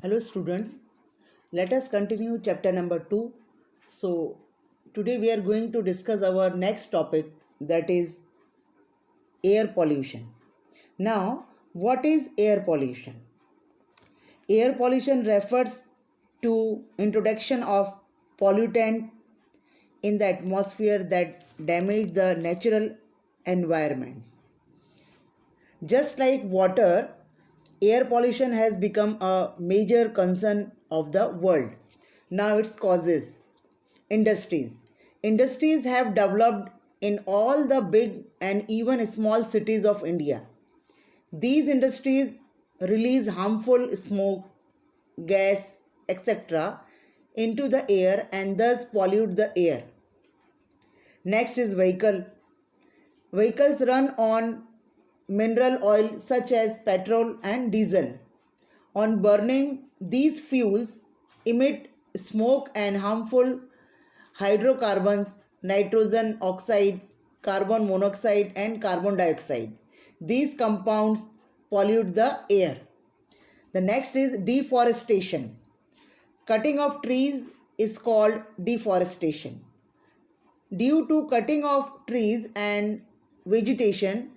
Hello students, let us continue chapter number 2. So today we are going to discuss our next topic, that is air pollution. Now what is air pollution? Air pollution refers to introduction of pollutant in the atmosphere that damage the natural environment. Just like water, air pollution has become a major concern of the world. Now its causes. Industries. Industries have developed in all the big and even small cities of India. These industries release harmful smoke, gas, etc. into the air and thus pollute the air. Next is vehicle. Vehicles run on mineral oil such as petrol and diesel. On burning, these fuels emit smoke and harmful hydrocarbons, nitrogen oxide, carbon monoxide, and carbon dioxide. These compounds pollute the air. The next is deforestation. Cutting of trees is called deforestation. Due to cutting of trees and vegetation,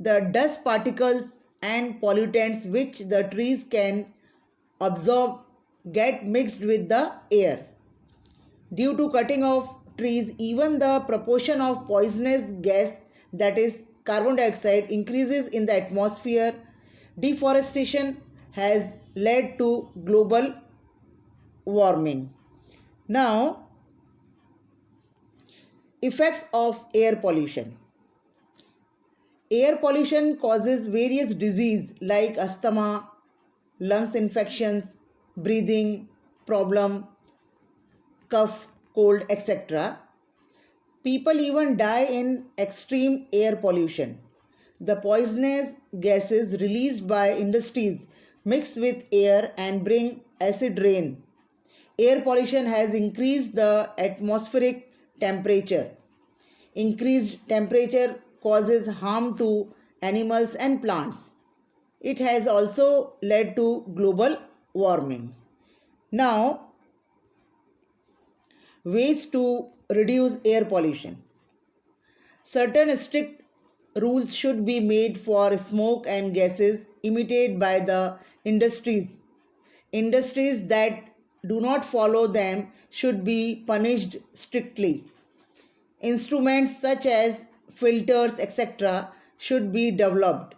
the dust particles and pollutants which the trees can absorb get mixed with the air. Due to cutting of trees, even the proportion of poisonous gas, that is carbon dioxide, increases in the atmosphere. Deforestation has led to global warming. Now, effects of air pollution. Air pollution causes various diseases like asthma, lungs infections, breathing problem, cough, cold, etc. People even die in extreme air pollution. The poisonous gases released by industries mix with air and bring acid rain. Air pollution has increased the atmospheric temperature. Increased temperature causes harm to animals and plants. It has also led to global warming. Now, ways to reduce air pollution. Certain strict rules should be made for smoke and gases emitted by the industries. Industries that do not follow them should be punished strictly. Instruments such as filters, etc., should be developed.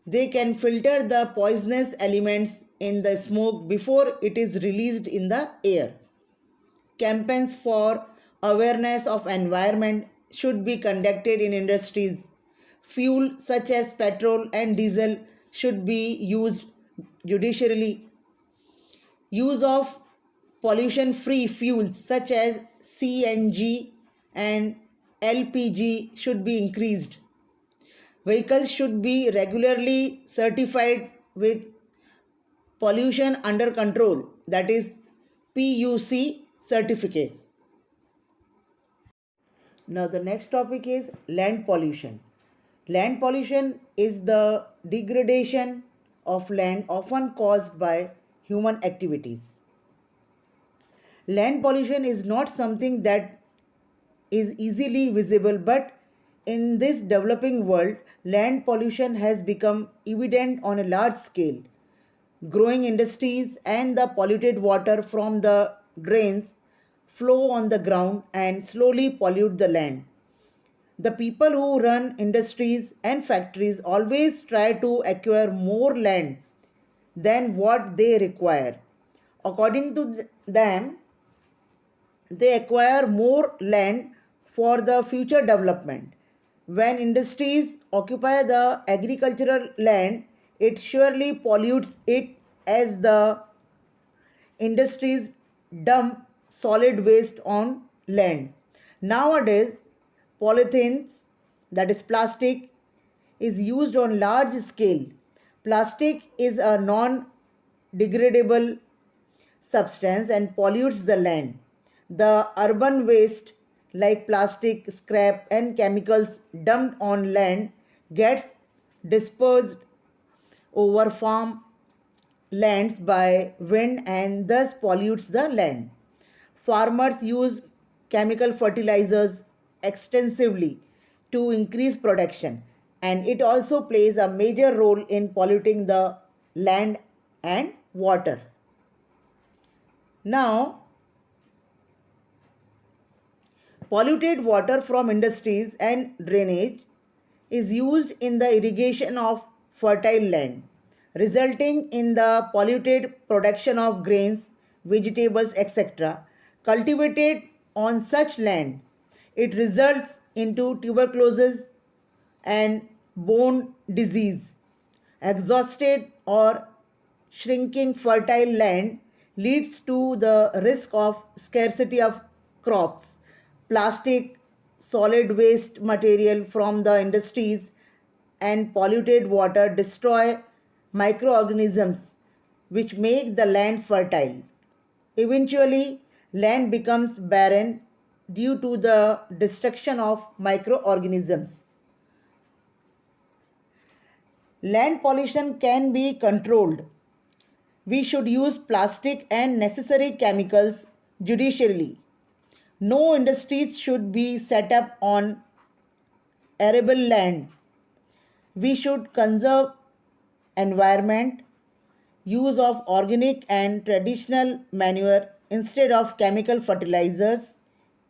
They can filter the poisonous elements in the smoke before it is released in the air. Campaigns for awareness of environment should be conducted in industries. Fuel such as petrol and diesel should be used judiciously. Use of pollution-free fuels such as CNG and LPG should be increased. Vehicles should be regularly certified with pollution under control, that is PUC certificate. Now the next topic is land pollution. Land pollution is the degradation of land often caused by human activities. Land pollution is not something that is easily visible, but in this developing world, land pollution has become evident on a large scale. Growing industries and the polluted water from the drains flow on the ground and slowly pollute the land. The people who run industries and factories always try to acquire more land than what they require. According to them, they acquire more land for the future development. When industries occupy the agricultural land, it surely pollutes it as the industries dump solid waste on land. Nowadays, polythenes, that is plastic, is used on large scale. Plastic is a non-degradable substance and pollutes the land. The urban waste like plastic, scrap and chemicals dumped on land gets dispersed over farm lands by wind and thus pollutes the land. Farmers use chemical fertilizers extensively to increase production, and it also plays a major role in polluting the land and water. Now, polluted water from industries and drainage is used in the irrigation of fertile land, resulting in the polluted production of grains, vegetables, etc. cultivated on such land. It results into tuberculosis and bone disease. Exhausted or shrinking fertile land leads to the risk of scarcity of crops. Plastic, solid waste material from the industries, and polluted water destroy microorganisms which make the land fertile. Eventually, land becomes barren due to the destruction of microorganisms. Land pollution can be controlled. We should use plastic and necessary chemicals judiciously. No industries should be set up on arable land. We should conserve environment. Use of organic and traditional manure instead of chemical fertilizers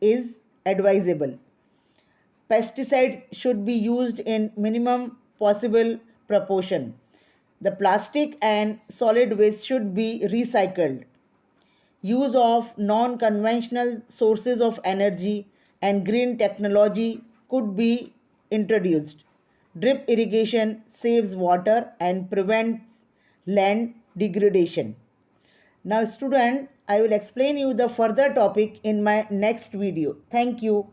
is advisable. Pesticides should be used in minimum possible proportion. The plastic and solid waste should be recycled. Use of non conventional sources of energy and green technology could be introduced. Drip irrigation saves water and prevents land degradation. Now, student, I will explain you the further topic in my next video. Thank you.